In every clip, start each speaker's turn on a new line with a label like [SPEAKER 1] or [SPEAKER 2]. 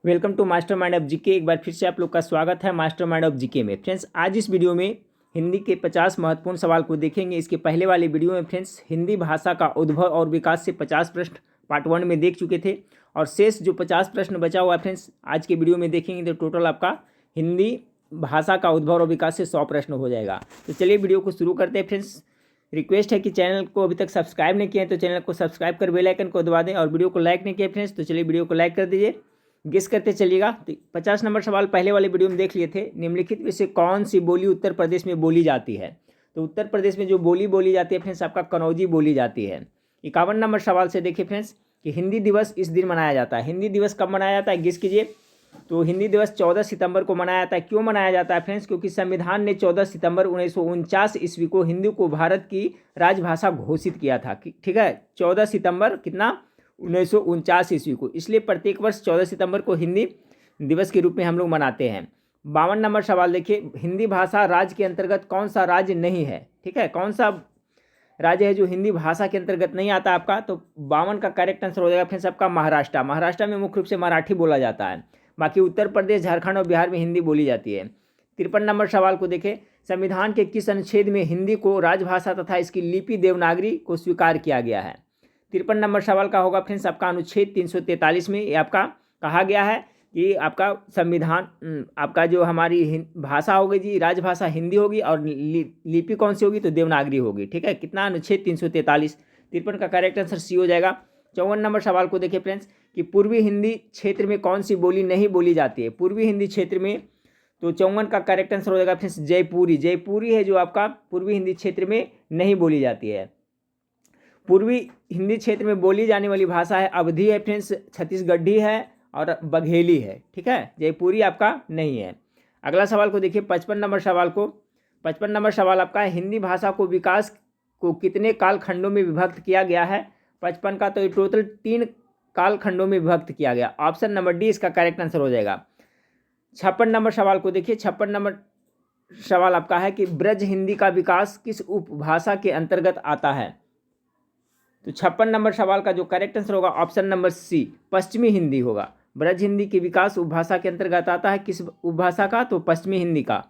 [SPEAKER 1] Welcome to master mind of GK. एक बार फिर से आप लोग का स्वागत है मास्टर माइंड ऑफ जीके में। फ्रेंड्स, आज इस वीडियो में हिंदी के 50 महत्वपूर्ण सवाल को देखेंगे। इसके पहले वाले वीडियो में फ्रेंड्स हिंदी भाषा का उद्भव और विकास से 50 प्रश्न पार्ट 1 में देख चुके थे और शेष जो 50 प्रश्न बचा हुआ है फ्रेंड्स आज के वीडियो में देखेंगे तो टोटल आपका हिंदी भाषा का उद्भव और विकास से 100 प्रश्न हो जाएगा। तो चलिए वीडियो को शुरू करते हैं। फ्रेंड्स, रिक्वेस्ट है कि चैनल को अभी तक सब्सक्राइब नहीं किया है तो चैनल को सब्सक्राइब कर बेल आइकन को दबा दें और वीडियो को लाइक नहीं किया फ्रेंड्स तो चलिए वीडियो को लाइक कर दीजिए। गेस करते चलिएगा। तो 50 नंबर सवाल पहले वाले वीडियो में देख लिए थे। निम्नलिखित में से कौन सी बोली उत्तर प्रदेश में बोली जाती है? तो उत्तर प्रदेश में जो बोली जाती है फ्रेंड्स आपका कनौजी बोली जाती है। 51 नंबर सवाल से देखिए फ्रेंड्स कि हिंदी दिवस इस दिन मनाया जाता है। हिंदी दिवस कब मनाया जाता है गेस कीजिए। तो हिंदी दिवस 14 सितंबर को मनाया जाता है। क्यों मनाया जाता है फ्रेंड्स? क्योंकि संविधान ने 14 सितंबर 1949 ईस्वी को हिंदी को भारत की राजभाषा घोषित किया था। ठीक है, 14 सितंबर कितना 1949 ईस्वी को। इसलिए प्रत्येक वर्ष 14 सितंबर को हिंदी दिवस के रूप में हम लोग मनाते हैं। 52 नंबर सवाल देखिए, हिंदी भाषा राज्य के अंतर्गत कौन सा राज्य नहीं है? ठीक है, कौन सा राज्य है जो हिंदी भाषा के अंतर्गत नहीं आता आपका? तो 52 का करेक्ट आंसर हो जाएगा फ्रेंड्स आपका महाराष्ट्र। महाराष्ट्र में मुख्य रूप से मराठी बोला जाता है। बाकी उत्तर प्रदेश, झारखंड और बिहार में हिंदी बोली जाती है। 53 नंबर सवाल को देखें, संविधान के किस अनुच्छेद में हिंदी को राजभाषा तथा इसकी लिपि देवनागरी को स्वीकार किया गया है? 53 नंबर सवाल का होगा फ्रेंड्स आपका अनुच्छेद 343 में। ये आपका कहा गया है कि आपका संविधान आपका जो हमारी भाषा होगी जी राजभाषा हिंदी होगी और लिपि कौन सी होगी? तो देवनागरी होगी। ठीक है, कितना अनुच्छेद 343। 53 का करेक्ट आंसर सी हो जाएगा। 54 नंबर सवाल को देखिए फ्रेंड्स कि पूर्वी हिंदी क्षेत्र में कौन सी बोली नहीं बोली जाती है? पूर्वी हिंदी क्षेत्र में तो 54 का करेक्ट आंसर हो जाएगा फ्रेंड्स जयपुरी। जयपुरी है जो आपका पूर्वी हिंदी क्षेत्र में नहीं बोली जाती है। पूर्वी हिंदी क्षेत्र में बोली जाने वाली भाषा है अवधी है फ्रेंड्स, छत्तीसगढ़ी है और बघेली है। ठीक है, जयपुरी आपका नहीं है। अगला सवाल को देखिए 55 नंबर सवाल को। 55 नंबर सवाल आपका है, हिंदी भाषा को विकास को कितने कालखंडों में विभक्त किया गया है? 55 का तो ये टोटल 3 कालखंडों में विभक्त किया गया। ऑप्शन नंबर डी इसका करेक्ट आंसर हो जाएगा। 56 नंबर सवाल को देखिए। 56 नंबर सवाल आपका है कि ब्रज हिंदी का विकास किस उपभाषा के अंतर्गत आता है? तो 56 नंबर सवाल का जो करेक्ट आंसर होगा ऑप्शन नंबर सी पश्चिमी हिंदी होगा। ब्रज हिंदी की विकास उपभाषा के अंतर्गत आता है। किस उपभाषा का? तो पश्चिमी हिंदी का।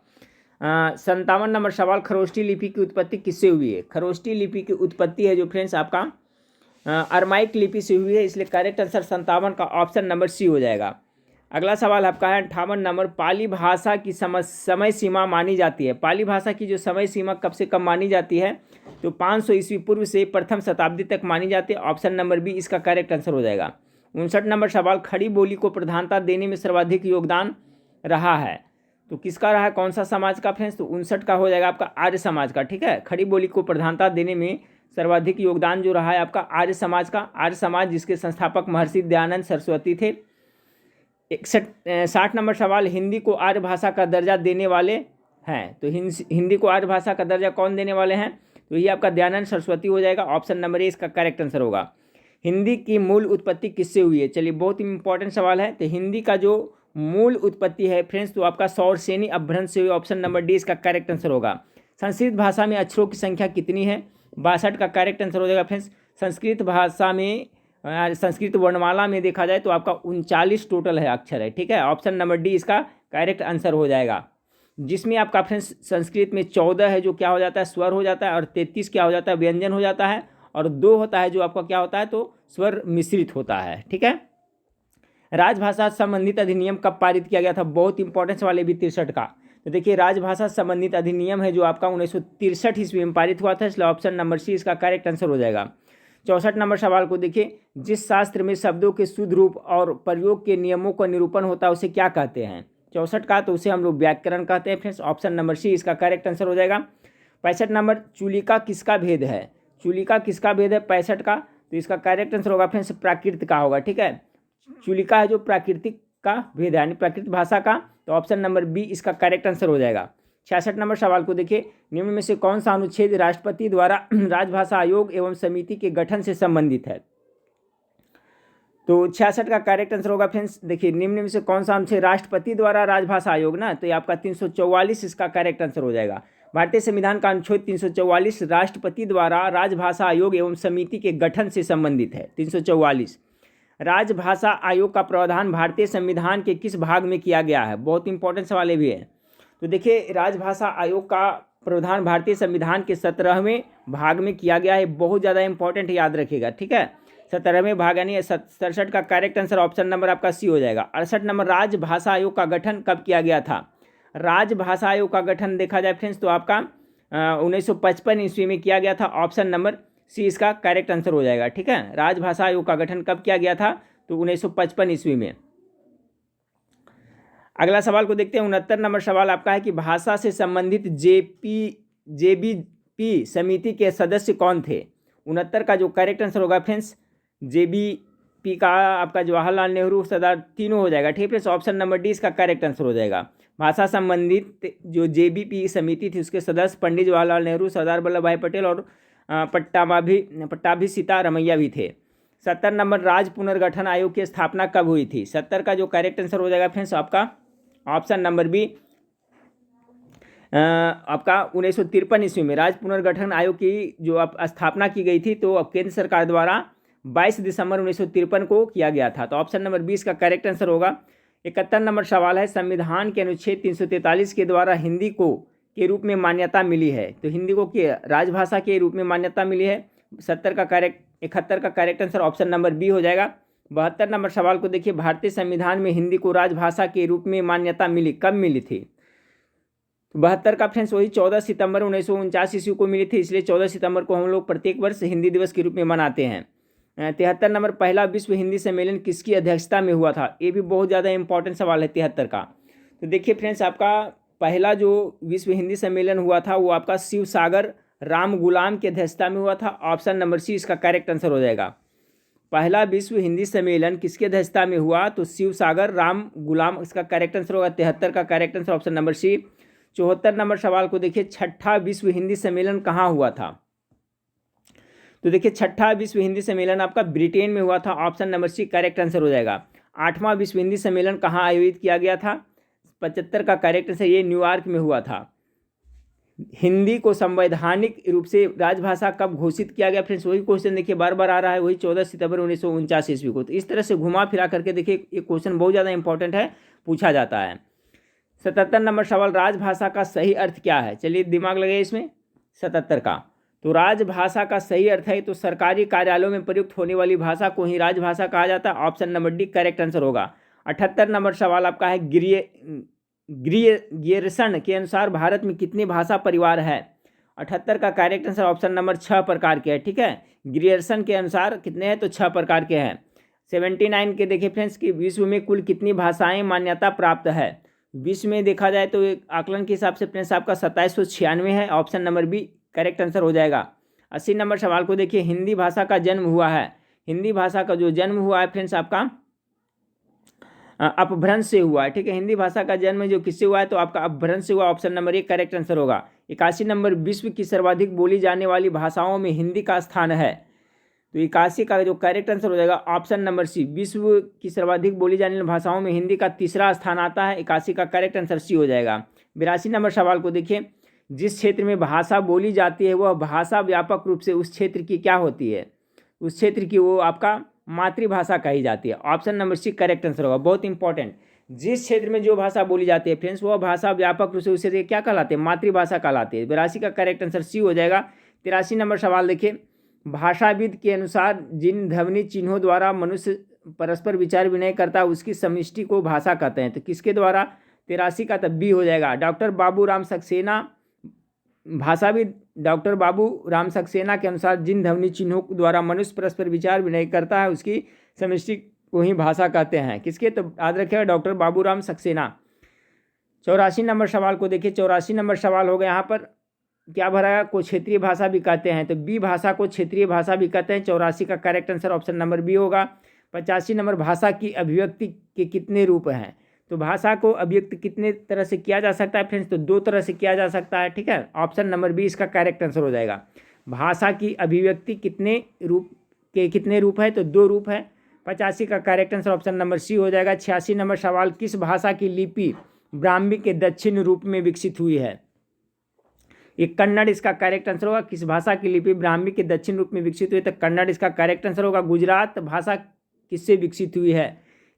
[SPEAKER 1] 57 नंबर सवाल, खरोष्ठी लिपि की उत्पत्ति किससे हुई है? खरोष्ठी लिपि की उत्पत्ति है जो फ्रेंड्स आपका अरमाइक लिपि से हुई है। इसलिए करेक्ट आंसर 57 का ऑप्शन नंबर सी हो जाएगा। अगला सवाल आपका है 58 नंबर, पाली भाषा की समय सीमा मानी जाती है। पाली भाषा की जो समय सीमा कब से कब मानी जाती है? तो 500 ईस्वी पूर्व से प्रथम शताब्दी तक मानी जाती है। ऑप्शन नंबर बी इसका करेक्ट आंसर हो जाएगा। 59 नंबर सवाल, खड़ी बोली को प्रधानता देने में सर्वाधिक योगदान रहा है तो किसका रहा है? कौन सा समाज का फ्रेंड्स? तो 59 का हो जाएगा आपका आर्य समाज का। ठीक है, खड़ी बोली को प्रधानता देने में सर्वाधिक योगदान जो रहा है आपका आर्य समाज का। आर्य समाज जिसके संस्थापक महर्षि दयानंद सरस्वती थे। 60 नंबर सवाल, हिंदी को आर्य भाषा का दर्जा देने वाले हैं तो हिंदी को आर्य भाषा का दर्जा कौन देने वाले हैं? तो ये आपका दयानंद सरस्वती हो जाएगा। ऑप्शन नंबर ए इसका करेक्ट आंसर होगा। हिंदी की मूल उत्पत्ति किससे हुई है? चलिए, बहुत इंपॉर्टेंट सवाल है। तो हिंदी का जो मूल उत्पत्ति है फ्रेंड्स तो आपका सौरसेनी अपभ्रंश से हुई। ऑप्शन नंबर डी इसका करेक्ट आंसर होगा। संस्कृत भाषा में अक्षरों की संख्या कितनी है? 62 का करेक्ट आंसर हो जाएगा फ्रेंड्स। संस्कृत भाषा में संस्कृत वर्णमाला में देखा जाए तो आपका 39 टोटल है अक्षर है। ठीक है, ऑप्शन नंबर डी इसका करेक्ट आंसर हो जाएगा। जिसमें आपका फ्रेंड्स संस्कृत में 14 है जो क्या हो जाता है? स्वर हो जाता है और 33 क्या हो जाता है? व्यंजन हो जाता है और 2 होता है जो आपका क्या होता है? तो स्वर मिश्रित होता है। ठीक है, राजभाषा संबंधित अधिनियम कब पारित किया गया था? बहुत इंपॉर्टेंस वाले भी 63 का। तो देखिए, राजभाषा संबंधित अधिनियम है जो आपका 1963 ईस्वी में पारित हुआ था। इसलिए ऑप्शन नंबर सी इसका करेक्ट आंसर हो जाएगा। 64 नंबर सवाल को देखिए, जिस शास्त्र में शब्दों के शुद्ध रूप और प्रयोग के नियमों का निरूपण होता है उसे क्या कहते हैं? 64 का तो उसे हम लोग व्याकरण कहते हैं फ्रेंड्स। ऑप्शन नंबर सी इसका करेक्ट आंसर हो जाएगा। 65 नंबर, चूलिका किसका भेद है? चूलिका किसका भेद है 65 का? तो इसका करेक्ट आंसर होगा फ्रेंड्स प्राकृत का होगा। ठीक है, चूलिका है जो प्राकृतिक का भेद है यानी प्राकृत भाषा का। तो ऑप्शन नंबर बी इसका करेक्ट आंसर हो जाएगा। 66 नंबर सवाल को देखिए, निम्न में से कौन सा अनुच्छेद राष्ट्रपति द्वारा राजभाषा आयोग एवं समिति के गठन से संबंधित है? तो 66 का करेक्ट आंसर होगा फ्रेंड्स। देखिए, निम्न में से कौन सा अनुच्छेद राष्ट्रपति द्वारा राजभाषा आयोग ना, तो ये आपका 344 इसका करेक्ट आंसर हो जाएगा। भारतीय संविधान का अनुच्छेद 344 राष्ट्रपति द्वारा राजभाषा आयोग एवं समिति के गठन से संबंधित है। 344 राजभाषा आयोग का प्रावधान भारतीय संविधान के किस भाग में किया गया है? बहुत इंपॉर्टेंट सवाल ये भी है। तो देखिए, राजभाषा आयोग का प्रावधान भारतीय संविधान के 17वें भाग में किया गया है। बहुत ज़्यादा इंपॉर्टेंट, याद रखिएगा, ठीक है। 17वें भाग यानी 67 का करेक्ट आंसर ऑप्शन नंबर आपका सी हो जाएगा। 68 नंबर, राजभाषा आयोग का गठन कब किया गया था? राजभाषा आयोग का गठन देखा जाए फ्रेंड्स तो आपका 1955 ईस्वी में किया गया था। ऑप्शन नंबर सी इसका करेक्ट आंसर हो जाएगा, ठीक है। राजभाषा आयोग का गठन कब किया गया था? तो 1955 ईस्वी में। अगला सवाल को देखते हैं। 69 नंबर सवाल आपका है कि भाषा से संबंधित जेबीपी समिति के सदस्य कौन थे? 69 का जो करेक्ट आंसर होगा फ्रेंड्स, जेबीपी का आपका जवाहरलाल नेहरू, सरदार, तीनों हो जाएगा, ठीक है फ्रेंड्स। ऑप्शन नंबर डी इसका करेक्ट आंसर हो जाएगा। भाषा संबंधित जो जेबीपी समिति थी उसके सदस्य पंडित जवाहरलाल नेहरू, सरदार वल्लभ भाई पटेल और पट्टाभी सीतारमैया भी थे। 70 नंबर, राज्य पुनर्गठन आयोग की स्थापना कब हुई थी? 70 का जो करेक्ट आंसर हो जाएगा फ्रेंड्स आपका ऑप्शन नंबर बी, आपका 1953 ईस्वी में राज्य पुनर्गठन आयोग की जो आप स्थापना की गई थी, तो अब केंद्र सरकार द्वारा 22 दिसंबर 1953 को किया गया था। तो ऑप्शन नंबर 20 का करेक्ट आंसर होगा। 71 नंबर सवाल है, संविधान के अनुच्छेद 343 के द्वारा हिंदी को के रूप में मान्यता मिली है। तो हिंदी को राजभाषा के रूप में मान्यता मिली है। 71 का correct answer option number B हो जाएगा। 72 नंबर सवाल को देखिए, भारतीय संविधान में हिंदी को राजभाषा के रूप में मान्यता मिली, कब मिली थी? तो 72 का फ्रेंड्स वही 14 सितंबर 1949 ईस्वी को मिली थी, इसलिए 14 सितंबर को हम लोग प्रत्येक वर्ष हिंदी दिवस के रूप में मनाते हैं। 73 नंबर, पहला विश्व हिंदी सम्मेलन किसकी अध्यक्षता में हुआ था? ये भी बहुत ज़्यादा इंपॉर्टेंट सवाल है 73 का। तो देखिए फ्रेंड्स, आपका पहला जो विश्व हिंदी सम्मेलन हुआ था वो आपका शिवसागर राम गुलाम की अध्यक्षता में हुआ था। ऑप्शन नंबर सी इसका करेक्ट आंसर हो जाएगा। पहला विश्व हिंदी सम्मेलन किसकी अध्यक्षता में हुआ? तो शिवसागर राम गुलाम, इसका करेक्ट आंसर होगा। 73 का correct answer option number C. 74 number सवाल को देखिए, छठा विश्व हिंदी सम्मेलन कहाँ हुआ था? तो देखिए, छठा विश्व हिंदी सम्मेलन आपका ब्रिटेन में हुआ था। Option number C correct answer हो जाएगा। 8वां विश्व हिंदी सम्मेलन कहाँ आयोजित किया गया था? 75 का करेक्ट आंसर, ये न्यूयॉर्क में हुआ था। हिंदी को संवैधानिक रूप से राजभाषा कब घोषित किया गया? फ्रेंड्स वही क्वेश्चन देखिए बार बार आ रहा है, वही 14 सितंबर 1949 ईस्वी को। तो इस तरह से घुमा फिरा करके देखिए, ये क्वेश्चन बहुत ज़्यादा इंपॉर्टेंट है, पूछा जाता है। 77 नंबर सवाल, राजभाषा का सही अर्थ क्या है? चलिए दिमाग लगाइए इसमें। 77 का तो राजभाषा का सही अर्थ है तो सरकारी कार्यालयों में प्रयुक्त होने वाली भाषा को ही राजभाषा कहा जाता है। Option number D correct answer होगा। 78 नंबर सवाल आपका है, गियर्सन के अनुसार भारत में कितने भाषा परिवार है? 78 का करेक्ट आंसर ऑप्शन नंबर 6 प्रकार के है, ठीक है। गियर्सन के अनुसार कितने हैं? तो 6 प्रकार के हैं। 79 के देखिए फ्रेंड्स कि विश्व में कुल कितनी भाषाएं मान्यता प्राप्त है? विश्व में देखा जाए तो एक आकलन के हिसाब से फ्रेंड्स आपका 2796 है। Option number B correct answer हो जाएगा। 80 नंबर सवाल को देखिए, हिंदी भाषा का जन्म हुआ है। हिंदी भाषा का जो जन्म हुआ है फ्रेंड्स आपका अपभ्रंश से हुआ है, ठीक है। हिंदी भाषा का जन्म जो किससे हुआ है? तो आपका अपभ्रंश से हुआ। Option number A correct answer होगा। 81 नंबर, विश्व की सर्वाधिक बोली जाने वाली भाषाओं में हिंदी का स्थान है। तो 81 का जो करेक्ट आंसर हो जाएगा ऑप्शन नंबर सी, विश्व की सर्वाधिक बोली जाने वाली भाषाओं में हिंदी का तीसरा स्थान आता है। 81 का करेक्ट आंसर सी हो जाएगा। 82 नंबर सवाल को देखिए, जिस क्षेत्र में भाषा बोली जाती है वह भाषा व्यापक रूप से उस क्षेत्र की क्या होती है? उस क्षेत्र की वो आपका मातृभाषा कही जाती है। Option number C correct answer होगा। बहुत इंपॉर्टेंट, जिस क्षेत्र में जो भाषा बोली जाती है फ्रेंड्स वह भाषा व्यापक रूप से उस क्षेत्र क्या कहलाते हैं? मातृभाषा कहलाती है। 82 का करेक्ट आंसर सी हो जाएगा। 83 नंबर सवाल देखिए, भाषाविद के अनुसार जिन ध्वनि चिन्हों द्वारा मनुष्य परस्पर विचार विनिमय करता है उसकी समष्टि को भाषा कहते हैं। तो किसके द्वारा? 83 का तब बी हो जाएगा। डॉक्टर बाबू राम सक्सेना, भाषाविद डॉक्टर बाबू राम सक्सेना के अनुसार जिन ध्वनि चिन्हों द्वारा मनुष्य परस्पर विचार विनिमय करता है उसकी समष्टि को ही भाषा कहते हैं। किसके? तो याद रखिएगा डॉक्टर बाबू राम सक्सेना। 84 नंबर सवाल को देखिए, 84 नंबर सवाल होगा यहाँ पर क्या भरा है? को क्षेत्रीय भाषा भी कहते हैं। तो बी भाषा को क्षेत्रीय भाषा भी कहते हैं। 84 का correct answer option number B होगा। 85 नंबर, भाषा की अभिव्यक्ति के कितने रूप हैं? तो भाषा को अभिव्यक्त कितने तरह से किया जा सकता है फ्रेंड्स? तो 2 तरह से किया जा सकता है, ठीक है। ऑप्शन नंबर बी इसका करेक्ट आंसर हो जाएगा। भाषा की अभिव्यक्ति कितने रूप है? तो 2 रूप है। 85 का correct answer option number C हो जाएगा। 86 नंबर सवाल, किस भाषा की लिपि ब्राह्मी के दक्षिण रूप में विकसित हुई है? ये कन्नड़ इसका करेक्ट आंसर होगा। किस भाषा की लिपि ब्राह्मी के दक्षिण रूप में विकसित हुई? तो कन्नड़ इसका करेक्ट आंसर होगा। गुजरात भाषा किससे विकसित हुई है?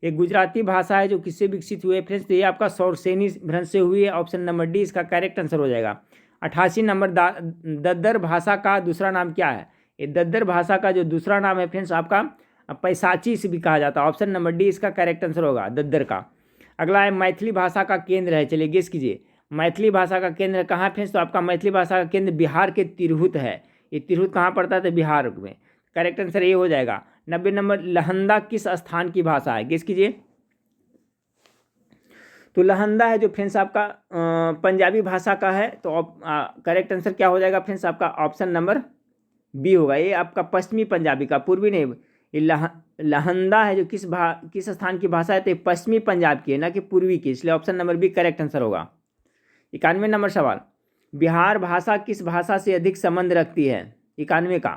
[SPEAKER 1] एक गुजराती भाषा है जो किससे विकसित हुई है फ्रेंड्स? तो ये आपका सौरसेनी भ्रंश से हुई है। ऑप्शन नंबर डी इसका करेक्ट आंसर हो जाएगा। 88 नंबर दद्दर भाषा का दूसरा नाम क्या है? ये दद्दर भाषा का जो दूसरा नाम है फ्रेंड्स आपका पैसाची से भी कहा जाता है। ऑप्शन नंबर डी इसका करेक्ट आंसर होगा दद्दर का। अगला है मैथिली भाषा का केंद्र है, चलिए गेस कीजिए मैथिली भाषा का केंद्र कहाँ है फ्रेंड्स? तो आपका मैथिली भाषा का केंद्र बिहार के तिरहुत है। ये तिरहुत कहाँ पड़ता है? तो बिहार में। करेक्ट आंसर ये हो जाएगा। 90 नंबर लहंदा किस स्थान की भाषा है? गेस कीजिए। तो लहंदा है जो फ्रेंड्स आपका पंजाबी भाषा का है। तो करेक्ट आंसर क्या हो जाएगा फ्रेंड्स? आपका ऑप्शन नंबर बी होगा। ये आपका पश्चिमी पंजाबी का, पूर्वी नहीं। ये लहंदा है जो किस स्थान की भाषा है? तो पश्चिमी पंजाब की है, ना कि पूर्वी की, इसलिए option number B correct answer होगा। 91 नंबर सवाल, बिहार भाषा किस भाषा से अधिक संबंध रखती है? 91 का।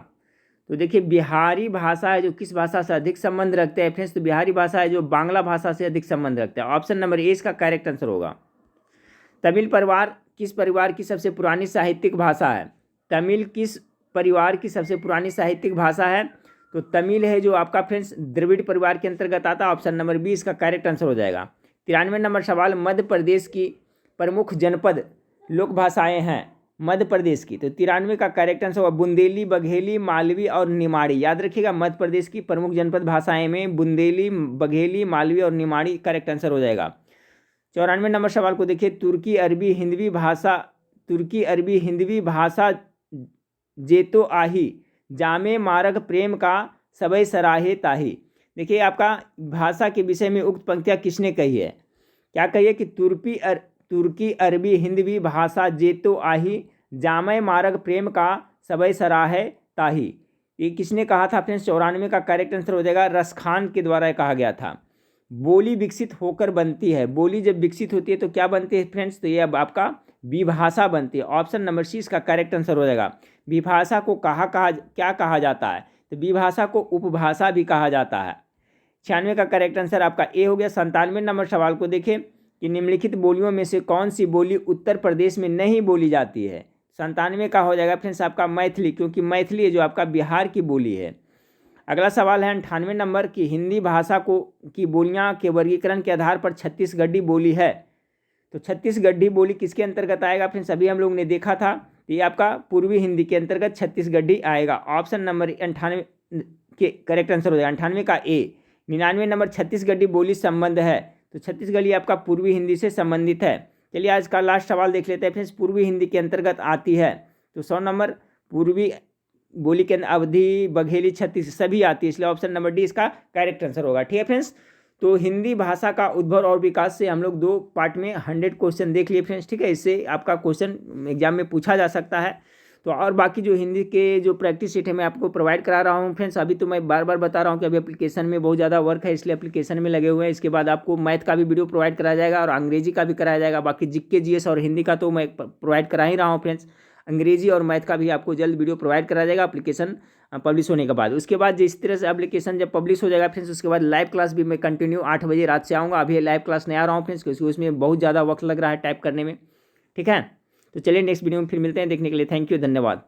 [SPEAKER 1] तो देखिए बिहारी भाषा है जो किस भाषा से अधिक संबंध रखते हैं फ्रेंड्स? तो बिहारी भाषा है जो बांग्ला भाषा से अधिक संबंध रखते हैं। ऑप्शन नंबर ए इसका करेक्ट आंसर होगा। तमिल परिवार किस परिवार की सबसे पुरानी साहित्यिक भाषा है? तमिल किस परिवार की सबसे पुरानी साहित्यिक भाषा है? तो तमिल है जो आपका फ्रेंड्स द्रविड़ परिवार के अंतर्गत आता है। ऑप्शन नंबर बी इसका करेक्ट आंसर हो जाएगा। 93 नंबर सवाल, मध्य प्रदेश की प्रमुख जनपद लोक भाषाएं हैं मध्य प्रदेश की। तो 93 का करेक्ट आंसर होगा बुंदेली, बघेली, मालवी और निमाड़ी। याद रखिएगा मध्य प्रदेश की प्रमुख जनपद भाषाएं में बुंदेली, बघेली, मालवी और निमाड़ी करेक्ट आंसर हो जाएगा। 94 नंबर सवाल को देखिए, तुर्की अरबी हिंदवी भाषा जेतो आही जामे मारग प्रेम का सबई सराहे ताही। देखिए आपका भाषा के विषय में उक्त पंक्तियाँ किसने कही है? क्या कही है कि तुर्की अरबी हिंदवी भाषा जेतो आही जामे मारग प्रेम का सबई सराहे ताही। ये किसने कहा था फ्रेंड्स? 94 का करेक्ट आंसर हो जाएगा रसखान के द्वारा कहा गया था। बोली विकसित होकर बनती है, बोली जब विकसित होती है तो क्या बनती है फ्रेंड्स? तो ये अब आपका विभाषा बनती है। ऑप्शन नंबर सी इसका करेक्ट आंसर हो जाएगा। विभाषा को क्या कहा जाता है? तो विभाषा को उपभाषा भी कहा जाता है। 96 का करेक्ट आंसर आपका ए हो गया। 97 नंबर सवाल को देखें कि निम्नलिखित बोलियों में से कौन सी बोली उत्तर प्रदेश में नहीं बोली जाती है? 97 का हो जाएगा फ्रेंड्स आपका मैथिली, क्योंकि मैथिली जो आपका बिहार की बोली है। अगला सवाल है 98 नंबर की हिंदी भाषा की बोलियां के वर्गीकरण के आधार पर छत्तीसगढ़ी बोली है। तो छत्तीसगढ़ी बोली किसके अंतर्गत आएगा फ्रेंड्स? अभी हम लोग ने देखा था, ये आपका पूर्वी हिंदी के अंतर्गत छत्तीसगढ़ी आएगा। ऑप्शन नंबर 98 के करेक्ट आंसर हो जाएगा। 98 का ए। 99 नंबर छत्तीसगढ़ी बोली संबंध है। तो छत्तीसगढ़ी आपका पूर्वी हिंदी से संबंधित है। चलिए आज का लास्ट सवाल देख लेते हैं फ्रेंड्स, पूर्वी हिंदी के अंतर्गत आती है। तो 100 नंबर पूर्वी बोली के अवधी, बघेली, छत्तीस सभी आती है, इसलिए ऑप्शन नंबर डी इसका करेक्ट आंसर होगा। ठीक है फ्रेंड्स, तो हिंदी भाषा का उद्भव और विकास से हम लोग 2 पार्ट में 100 क्वेश्चन देख लिए फ्रेंड्स। ठीक है, इससे आपका क्वेश्चन एग्जाम में पूछा जा सकता है। तो और बाकी जो हिंदी के जो प्रैक्टिस सेट है मैं आपको प्रोवाइड करा रहा हूँ फ्रेंड्स। अभी तो मैं बार बार बता रहा हूँ कि अभी एप्लीकेशन में बहुत ज़्यादा वर्क है, इसलिए एप्लीकेशन में लगे हुए हैं। इसके बाद आपको मैथ का भी वीडियो प्रोवाइड कराया जाएगा और अंग्रेजी का भी कराया जाएगा। बाकी जीके, जीएस और हिंदी का तो मैं प्रोवाइड करा ही रहा हूँ फ्रेंड्स। अंग्रेजी और मैथ का भी आपको जल्द वीडियो प्रोवाइड कराया जाएगा एप्लीकेशन पब्लिश होने के बाद। उसके बाद जिस तरह से एप्लीकेशन जब पब्लिश हो जाएगा फ्रेंड्स, उसके बाद लाइव क्लास भी मैं कंटिन्यू 8 बजे रात से आऊँगा। अभी लाइव क्लास नहीं आ रहा हूँ फ्रेंड्स, क्योंकि उसमें बहुत ज़्यादा वक्त लग रहा है टाइप करने में। ठीक है, तो चलिए नेक्स्ट वीडियो में फिर मिलते हैं। देखने के लिए थैंक यू, धन्यवाद।